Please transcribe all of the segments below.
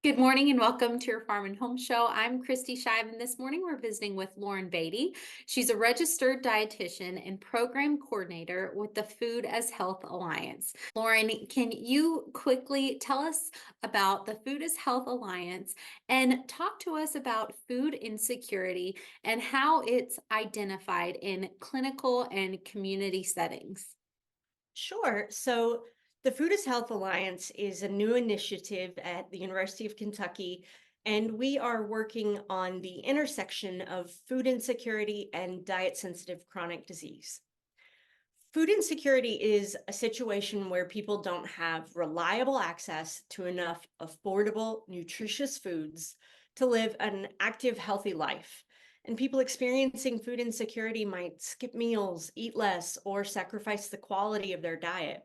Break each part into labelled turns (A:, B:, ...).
A: Good morning and welcome to your Farm and Home Show. I'm Kristi Shive, and this morning we're visiting with Lauren Batey. She's a registered dietitian and program coordinator with the Food as Health Alliance. Lauren, can you quickly tell us about the Food as Health Alliance and talk to us about food insecurity and how it's identified in clinical and community settings?
B: Sure. So the Food is Health Alliance is a new initiative at the University of Kentucky, and we are working on the intersection of food insecurity and diet sensitive chronic disease. Food insecurity is a situation where people don't have reliable access to enough affordable, nutritious foods to live an active, healthy life. And people experiencing food insecurity might skip meals, eat less, or sacrifice the quality of their diet.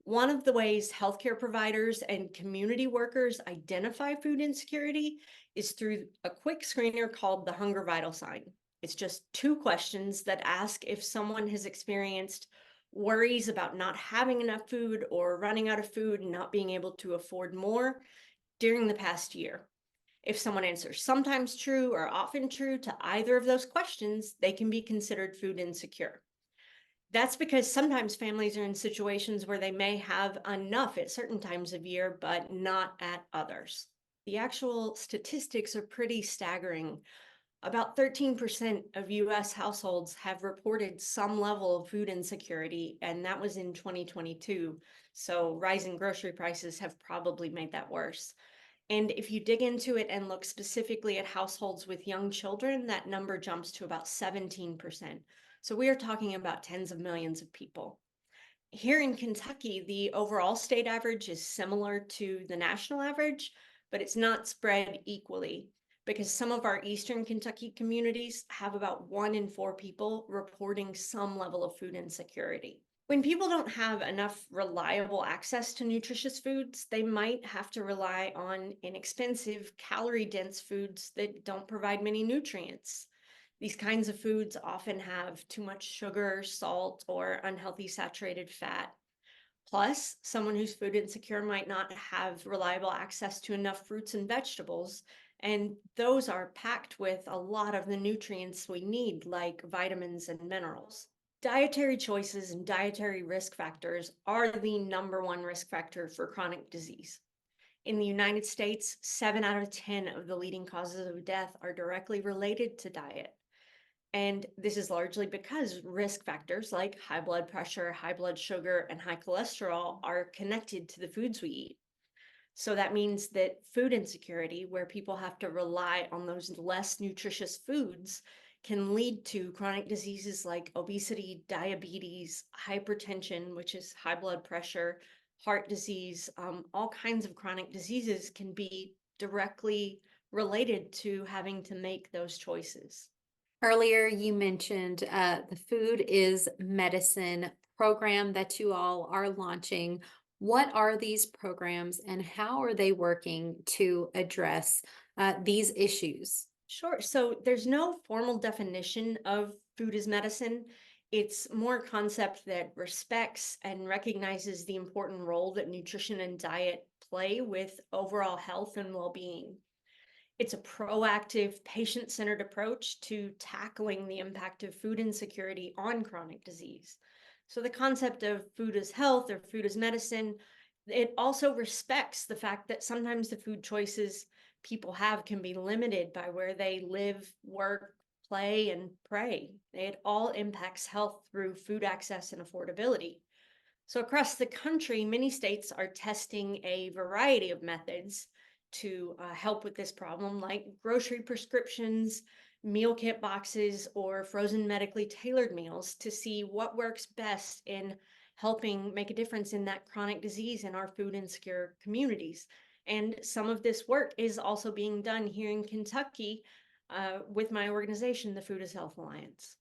B: One of the ways healthcare providers and community workers identify food insecurity is through a quick screener called the Hunger Vital Sign. It's just two questions that ask if someone has experienced worries about not having enough food or running out of food and not being able to afford more during the past year. If someone answers sometimes true or often true to either of those questions, they can be considered food insecure. That's because sometimes families are in situations where they may have enough at certain times of year, but not at others. The actual statistics are pretty staggering. About 13% of US households have reported some level of food insecurity, and that was in 2022. So rising grocery prices have probably made that worse. And if you dig into it and look specifically at households with young children, that number jumps to about 17%. So we are talking about tens of millions of people. Here in Kentucky, the overall state average is similar to the national average, but it's not spread equally because some of our eastern Kentucky communities have about 1 in 4 people reporting some level of food insecurity. When people don't have enough reliable access to nutritious foods, they might have to rely on inexpensive, calorie-dense foods that don't provide many nutrients. These kinds of foods often have too much sugar, salt, or unhealthy saturated fat. Plus, someone who's food insecure might not have reliable access to enough fruits and vegetables, and those are packed with a lot of the nutrients we need, like vitamins and minerals. Dietary choices and dietary risk factors are the number one risk factor for chronic disease. In the United States, 7 out of 10 of the leading causes of death are directly related to diet. And this is largely because risk factors like high blood pressure, high blood sugar, and high cholesterol are connected to the foods we eat. So that means that food insecurity, where people have to rely on those less nutritious foods, can lead to chronic diseases like obesity, diabetes, hypertension, which is high blood pressure, heart disease. All kinds of chronic diseases can be directly related to having to make those choices.
A: Earlier, you mentioned the Food is Medicine program that you all are launching. What are these programs and how are they working to address these issues?
B: Sure. So there's no formal definition of food as medicine. It's more a concept that respects and recognizes the important role that nutrition and diet play with overall health and well-being. It's a proactive, patient-centered approach to tackling the impact of food insecurity on chronic disease. So the concept of food as health or food as medicine, it also respects the fact that sometimes the food choices people have can be limited by where they live, work, play, and pray. It all impacts health through food access and affordability. So across the country, many states are testing a variety of methods to help with this problem, like grocery prescriptions, meal kit boxes, or frozen medically tailored meals to see what works best in helping make a difference in that chronic disease in our food insecure communities. And some of this work is also being done here in Kentucky with my organization, the Food is Health Alliance.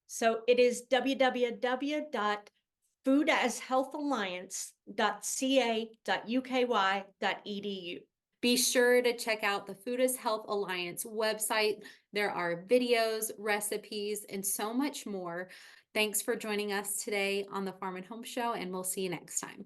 B: So it is www.foodashealthalliance.ca.uky.edu.
A: Be sure to check out the Food is Health Alliance website. There are videos, recipes, and so much more. Thanks for joining us today on the Farm and Home Show, and we'll see you next time.